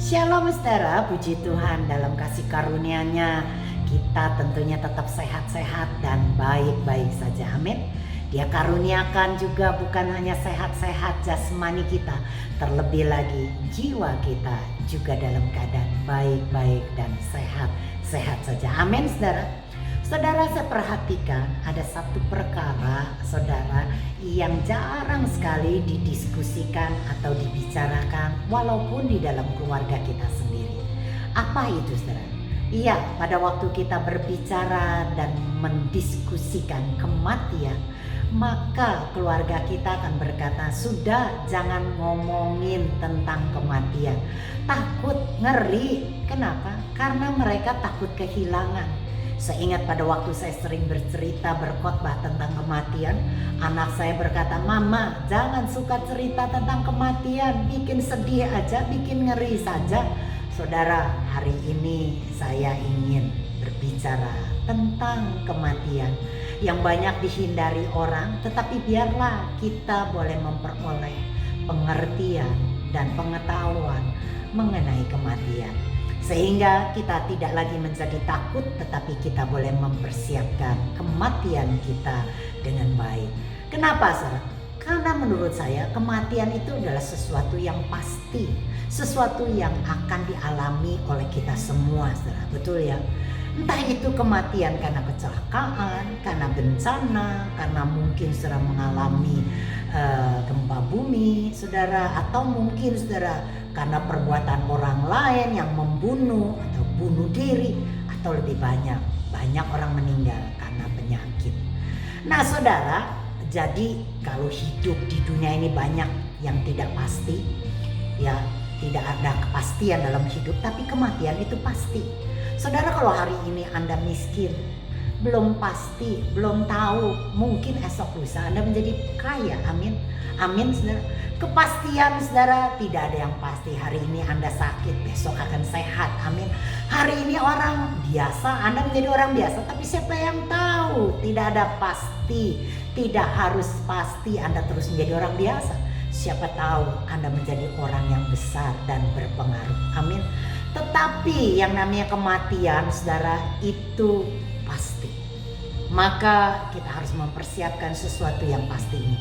Shalom saudara, puji Tuhan dalam kasih karunia-Nya kita tentunya tetap sehat-sehat dan baik-baik saja. Amin. Dia karuniakan juga bukan hanya sehat-sehat jasmani kita, terlebih lagi jiwa kita juga dalam keadaan baik-baik dan sehat-sehat saja. Amin saudara. Saudara, saya perhatikan ada satu perkara saudara yang jarang sekali didiskusikan atau dibicarakan walaupun di dalam keluarga kita sendiri. Apa itu saudara? Iya, pada waktu kita berbicara dan mendiskusikan kematian, maka keluarga kita akan berkata, sudah jangan ngomongin tentang kematian. Takut, ngeri. Kenapa? Karena mereka takut kehilangan. Saya ingat pada waktu saya sering bercerita berkhotbah tentang kematian, anak saya berkata, "Mama, jangan suka cerita tentang kematian, bikin sedih aja, bikin ngeri saja." Saudara, hari ini saya ingin berbicara tentang kematian yang banyak dihindari orang, tetapi biarlah kita boleh memperoleh pengertian dan pengetahuan mengenai kematian. Sehingga kita tidak lagi menjadi takut, tetapi kita boleh mempersiapkan kematian kita dengan baik. Kenapa saudara? Karena menurut saya kematian itu adalah sesuatu yang pasti, sesuatu yang akan dialami oleh kita semua saudara. Betul ya? Entah itu kematian karena kecelakaan, karena bencana, karena mungkin saudara mengalami gempa bumi saudara, atau mungkin saudara karena perbuatan orang lain yang membunuh atau bunuh diri, atau lebih banyak orang meninggal karena penyakit. Nah saudara, jadi kalau hidup di dunia ini banyak yang tidak pasti, ya tidak ada kepastian dalam hidup, tapi kematian itu pasti. Saudara, kalau hari ini Anda miskin, belum pasti, belum tahu, mungkin esok lusa Anda menjadi kaya. Amin. Amin saudara. Kepastian saudara tidak ada yang pasti. Hari ini Anda sakit, besok akan sehat. Amin. Hari ini orang biasa, Anda menjadi orang biasa, tapi siapa yang tahu? Tidak ada pasti. Tidak harus pasti Anda terus menjadi orang biasa. Siapa tahu Anda menjadi orang yang besar dan berpengaruh. Amin. Tetapi yang namanya kematian saudara itu pasti. Maka kita harus mempersiapkan sesuatu yang pasti ini.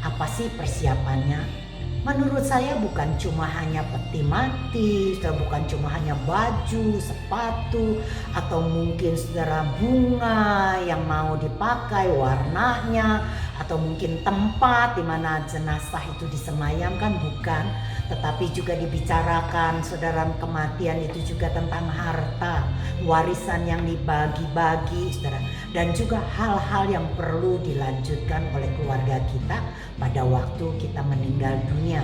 Apa sih persiapannya? Menurut saya bukan cuma hanya peti mati, bukan cuma hanya baju, sepatu, atau mungkin saudara bunga yang mau dipakai warnanya, atau mungkin tempat di mana jenazah itu disemayamkan, bukan. Tetapi juga dibicarakan saudara, kematian itu juga tentang harta, warisan yang dibagi-bagi saudara, dan juga hal-hal yang perlu dilanjutkan oleh keluarga kita pada waktu kita meninggal dunia.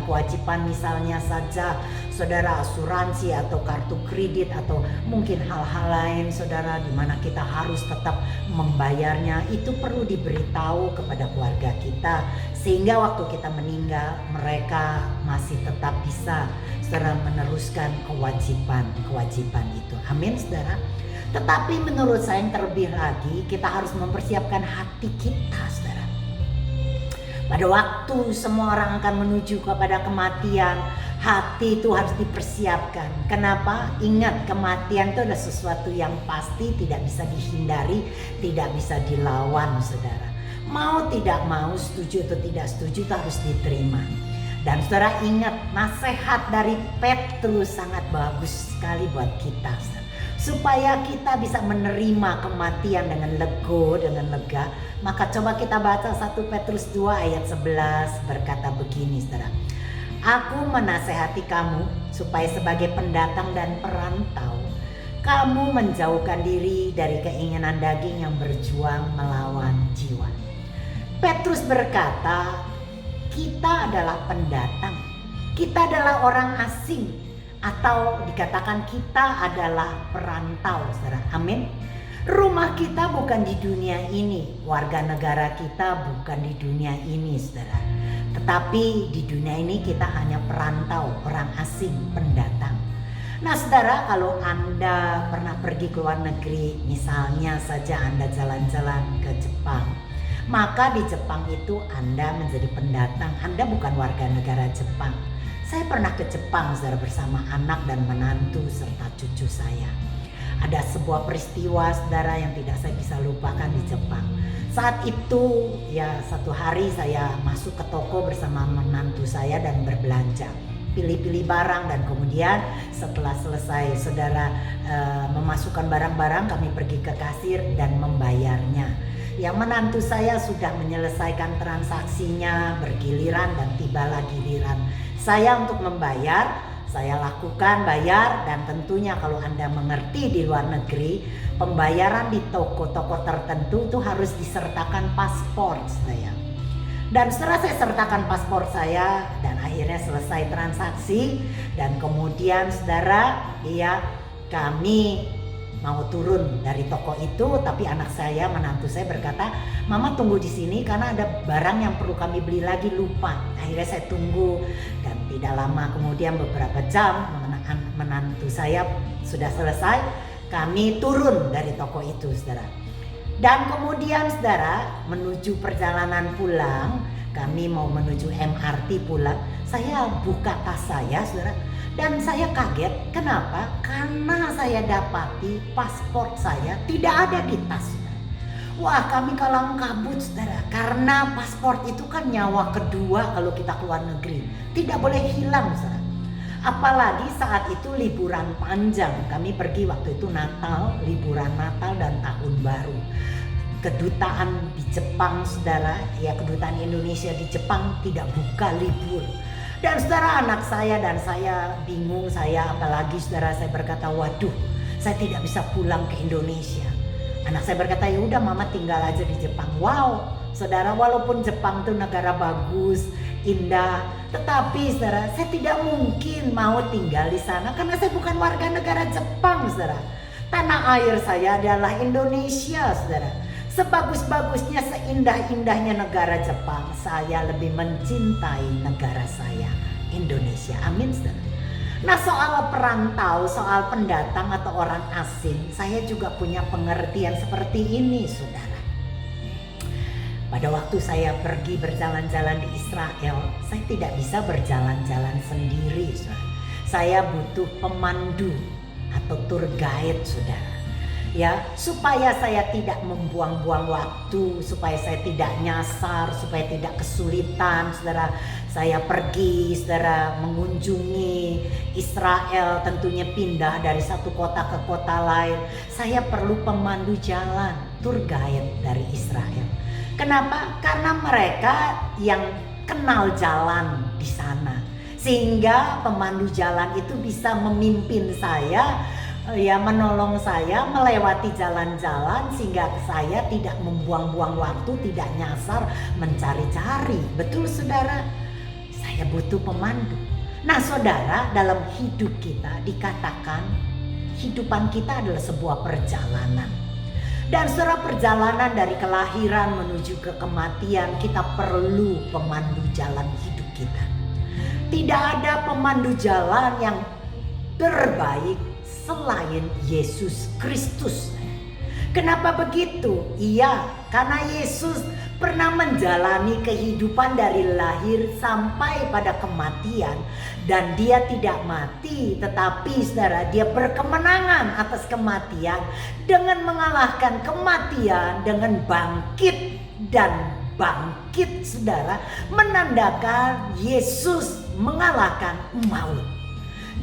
Kewajiban misalnya saja saudara, asuransi atau kartu kredit, atau mungkin hal-hal lain saudara di mana kita harus tetap membayarnya, itu perlu diberitahu kepada keluarga kita, sehingga waktu kita meninggal mereka masih tetap bisa saudara meneruskan kewajiban itu. Amin saudara. Tetapi menurut saya yang terlebih lagi, kita harus mempersiapkan hati kita saudara. Pada waktu semua orang akan menuju kepada kematian, hati itu harus dipersiapkan. Kenapa? Ingat, kematian itu adalah sesuatu yang pasti, tidak bisa dihindari, tidak bisa dilawan saudara. Mau tidak mau, setuju atau tidak setuju, itu harus diterima. Dan saudara ingat, nasihat dari Petrus sangat bagus sekali buat kita saudara. Supaya kita bisa menerima kematian dengan lego, dengan lega, maka coba kita baca 1 Petrus 2 ayat 11 berkata begini saudara. Aku menasehati kamu supaya sebagai pendatang dan perantau, kamu menjauhkan diri dari keinginan daging yang berjuang melawan jiwa. Petrus berkata, kita adalah pendatang, kita adalah orang asing, atau dikatakan kita adalah perantau saudara. Amin. Rumah kita bukan di dunia ini, warga negara kita bukan di dunia ini saudara. Tetapi di dunia ini kita hanya perantau, orang asing, pendatang. Nah saudara, kalau Anda pernah pergi ke luar negeri, misalnya saja Anda jalan-jalan ke Jepang, maka di Jepang itu Anda menjadi pendatang, Anda bukan warga negara Jepang. Saya pernah ke Jepang saudara bersama anak dan menantu serta cucu saya. Ada sebuah peristiwa saudara yang tidak saya bisa lupakan di Jepang. Saat itu ya satu hari saya masuk ke toko bersama menantu saya dan berbelanja. Pilih-pilih barang dan kemudian setelah selesai saudara memasukkan barang-barang, kami pergi ke kasir dan membayarnya. Yang menantu saya sudah menyelesaikan transaksinya bergiliran dan tibalah giliran saya untuk membayar. Saya lakukan bayar, dan tentunya kalau Anda mengerti di luar negeri, pembayaran di toko-toko tertentu itu harus disertakan paspor saya. Dan setelah saya sertakan paspor saya dan akhirnya selesai transaksi, dan kemudian saudara ya kami mau turun dari toko itu, tapi anak saya, menantu saya berkata, "Mama tunggu di sini karena ada barang yang perlu kami beli lagi, lupa." Akhirnya saya tunggu dan tidak lama kemudian beberapa jam menantu saya sudah selesai, kami turun dari toko itu saudara. Dan kemudian saudara menuju perjalanan pulang, kami mau menuju MRT pulang, saya buka tas saya saudara. Dan saya kaget, kenapa? Karena saya dapati paspor saya tidak ada di tas. Wah, kami kalang kabut saudara, karena paspor itu kan nyawa kedua kalau kita keluar negeri, tidak boleh hilang saudara. Apalagi saat itu liburan panjang, kami pergi waktu itu Natal, liburan Natal dan Tahun Baru. Kedutaan di Jepang saudara, ya kedutaan Indonesia di Jepang tidak buka libur. Dan saudara, anak saya dan saya bingung, apalagi saudara, saya berkata, waduh, saya tidak bisa pulang ke Indonesia. Anak saya berkata, ya udah mama tinggal aja di Jepang. Wow, saudara, walaupun Jepang itu negara bagus, indah, tetapi saudara, saya tidak mungkin mau tinggal di sana karena saya bukan warga negara Jepang saudara. Tanah air saya adalah Indonesia saudara. Sebagus-bagusnya, seindah-indahnya negara Jepang, saya lebih mencintai negara saya, Indonesia. Amin saudara. Nah, soal perantau, soal pendatang atau orang asing, saya juga punya pengertian seperti ini saudara. Pada waktu saya pergi berjalan-jalan di Israel, saya tidak bisa berjalan-jalan sendiri saudara. Saya butuh pemandu atau tour guide saudara. Ya, supaya saya tidak membuang-buang waktu, supaya saya tidak nyasar, supaya tidak kesulitan, saudara. Saya pergi, saudara, mengunjungi Israel, tentunya pindah dari satu kota ke kota lain. Saya perlu pemandu jalan, tour guide dari Israel. Kenapa? Karena mereka yang kenal jalan di sana, sehingga pemandu jalan itu bisa memimpin saya, ya menolong saya melewati jalan-jalan sehingga saya tidak membuang-buang waktu, tidak nyasar mencari-cari. Betul saudara, saya butuh pemandu. Nah saudara, dalam hidup kita dikatakan kehidupan kita adalah sebuah perjalanan. Dan saudara, perjalanan dari kelahiran menuju ke kematian, kita perlu pemandu jalan hidup kita. Tidak ada pemandu jalan yang terbaik selain Yesus Kristus. Kenapa begitu? Iya, karena Yesus pernah menjalani kehidupan dari lahir sampai pada kematian, dan dia tidak mati, tetapi saudara, dia berkemenangan atas kematian dengan mengalahkan kematian dengan bangkit, dan bangkit saudara menandakan Yesus mengalahkan maut.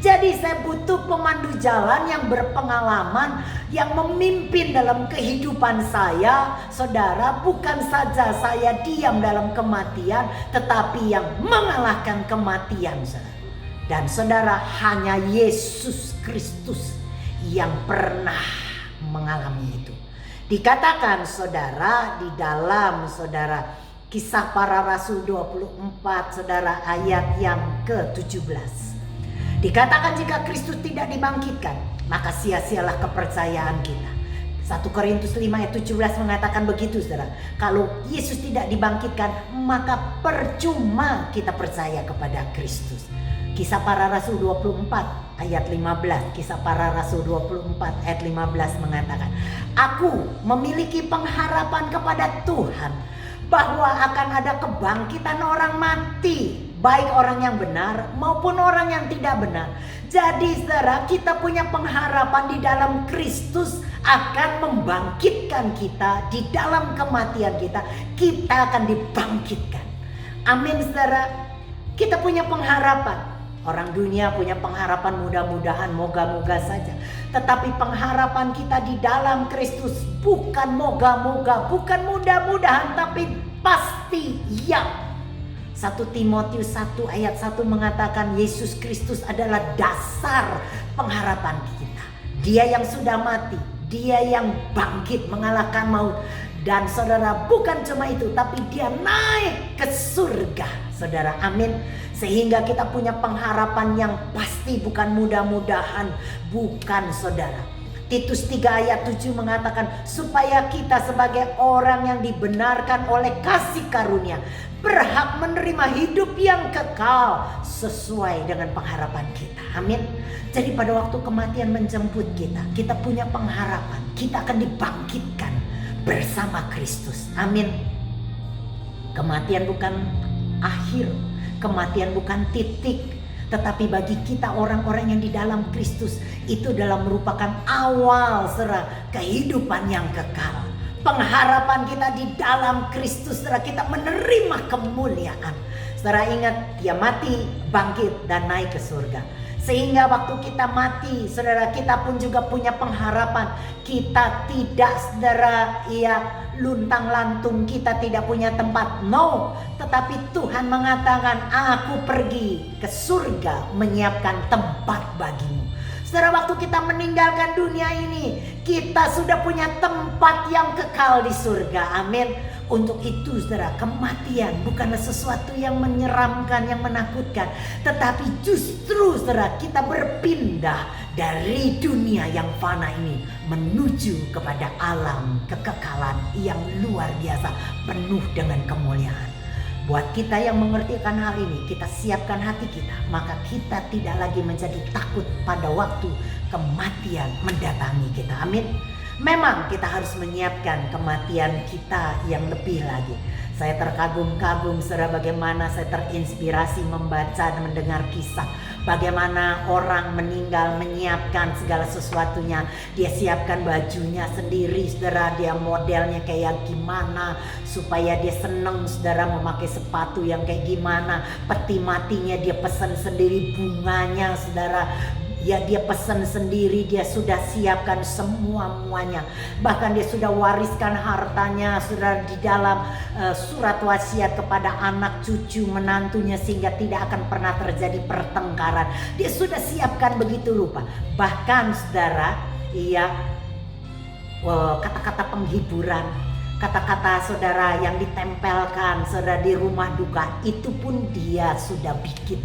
Jadi saya butuh pemandu jalan yang berpengalaman, yang memimpin dalam kehidupan saya. Saudara, bukan saja saya diam dalam kematian, tetapi yang mengalahkan kematian saudara. Dan saudara, hanya Yesus Kristus yang pernah mengalami itu. Dikatakan saudara di dalam saudara Kisah Para Rasul 24 saudara ayat yang ke-17. Dikatakan jika Kristus tidak dibangkitkan, maka sia-sialah kepercayaan kita. 1 Korintus 5 ayat 17 mengatakan begitu saudara. Kalau Yesus tidak dibangkitkan, maka percuma kita percaya kepada Kristus. Kisah Para Rasul 24 ayat 15. Kisah Para Rasul 24 ayat 15 mengatakan, aku memiliki pengharapan kepada Tuhan bahwa akan ada kebangkitan orang mati baik orang yang benar maupun orang yang tidak benar. Jadi saudara, kita punya pengharapan di dalam Kristus akan membangkitkan kita. Di dalam kematian kita akan dibangkitkan. Amin saudara. Kita punya pengharapan. Orang dunia punya pengharapan, mudah-mudahan, moga-moga saja. Tetapi pengharapan kita di dalam Kristus bukan moga-moga, bukan mudah-mudahan, tapi pasti ya. 1 Timotius 1 ayat 1 mengatakan Yesus Kristus adalah dasar pengharapan kita. Dia yang sudah mati, dia yang bangkit mengalahkan maut. Dan saudara, bukan cuma itu, tapi dia naik ke surga. Saudara, amin. Sehingga kita punya pengharapan yang pasti, bukan mudah-mudahan, bukan saudara. Titus 3 ayat 7 mengatakan supaya kita sebagai orang yang dibenarkan oleh kasih karunia berhak menerima hidup yang kekal sesuai dengan pengharapan kita. Amin. Jadi pada waktu kematian menjemput kita, kita punya pengharapan. Kita akan dibangkitkan bersama Kristus. Amin. Kematian bukan akhir. Kematian bukan titik, tetapi bagi kita orang-orang yang di dalam Kristus itu adalah merupakan awal serta kehidupan yang kekal. Pengharapan kita di dalam Kristus, saudara, kita menerima kemuliaan. Saudara ingat, dia mati, bangkit dan naik ke surga. Sehingga waktu kita mati, saudara, kita pun juga punya pengharapan. Kita tidak, saudara, luntang lantung, kita tidak punya tempat. No, tetapi Tuhan mengatakan, aku pergi ke surga menyiapkan tempat bagimu. Saudara, waktu kita meninggalkan dunia ini, kita sudah punya tempat yang kekal di surga. Amin. Untuk itu saudara, kematian bukanlah sesuatu yang menyeramkan, yang menakutkan. Tetapi justru saudara, kita berpindah dari dunia yang fana ini menuju kepada alam kekekalan yang luar biasa, penuh dengan kemuliaan. Buat kita yang mengerti akan hal ini, kita siapkan hati kita, maka kita tidak lagi menjadi takut pada waktu kematian mendatangi kita. Amin. Memang kita harus menyiapkan kematian kita yang lebih lagi. Saya terkagum-kagum saudara, bagaimana saya terinspirasi membaca dan mendengar kisah bagaimana orang meninggal menyiapkan segala sesuatunya. Dia siapkan bajunya sendiri saudara, dia modelnya kayak gimana supaya dia seneng saudara, memakai sepatu yang kayak gimana. Peti matinya dia pesan sendiri, bunganya saudara, ya dia pesan sendiri, dia sudah siapkan semuanya. Bahkan dia sudah wariskan hartanya sudah di dalam surat wasiat kepada anak cucu menantunya, sehingga tidak akan pernah terjadi pertengkaran. Dia sudah siapkan begitu rupa. Bahkan saudara, kata-kata penghiburan, kata-kata saudara yang ditempelkan saudara di rumah duka, itu pun dia sudah bikin.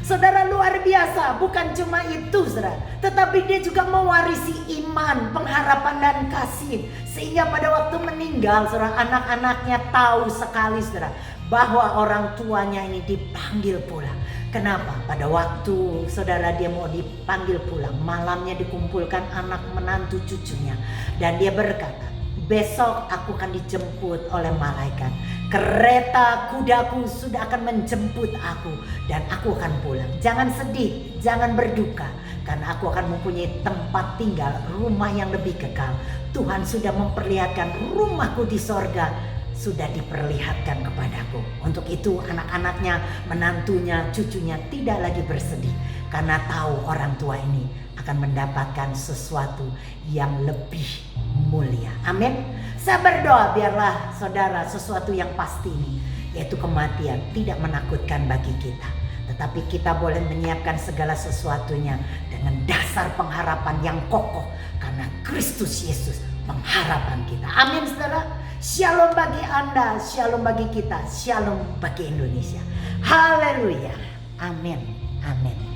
Saudara, luar biasa. Bukan cuma itu saudara, tetapi dia juga mewarisi iman, pengharapan dan kasih. Sehingga pada waktu meninggal saudara, anak-anaknya tahu sekali saudara, bahwa orang tuanya ini dipanggil pulang. Kenapa? Pada waktu saudara dia mau dipanggil pulang, malamnya dikumpulkan anak menantu cucunya. Dan dia berkata, besok aku akan dijemput oleh malaikat. Kereta kudaku sudah akan menjemput aku dan aku akan pulang. Jangan sedih, jangan berduka, karena aku akan mempunyai tempat tinggal, rumah yang lebih kekal. Tuhan sudah memperlihatkan rumahku di sorga, sudah diperlihatkan kepadaku. Untuk itu anak-anaknya, menantunya, cucunya tidak lagi bersedih, karena tahu orang tua ini akan mendapatkan sesuatu yang lebih mulia. Amin. Saya berdoa biarlah saudara, sesuatu yang pasti ini, yaitu kematian, tidak menakutkan bagi kita. Tetapi kita boleh menyiapkan segala sesuatunya dengan dasar pengharapan yang kokoh, karena Kristus Yesus pengharapan kita. Amin saudara. Shalom bagi Anda, shalom bagi kita, shalom bagi Indonesia. Haleluya. Amin. Amin.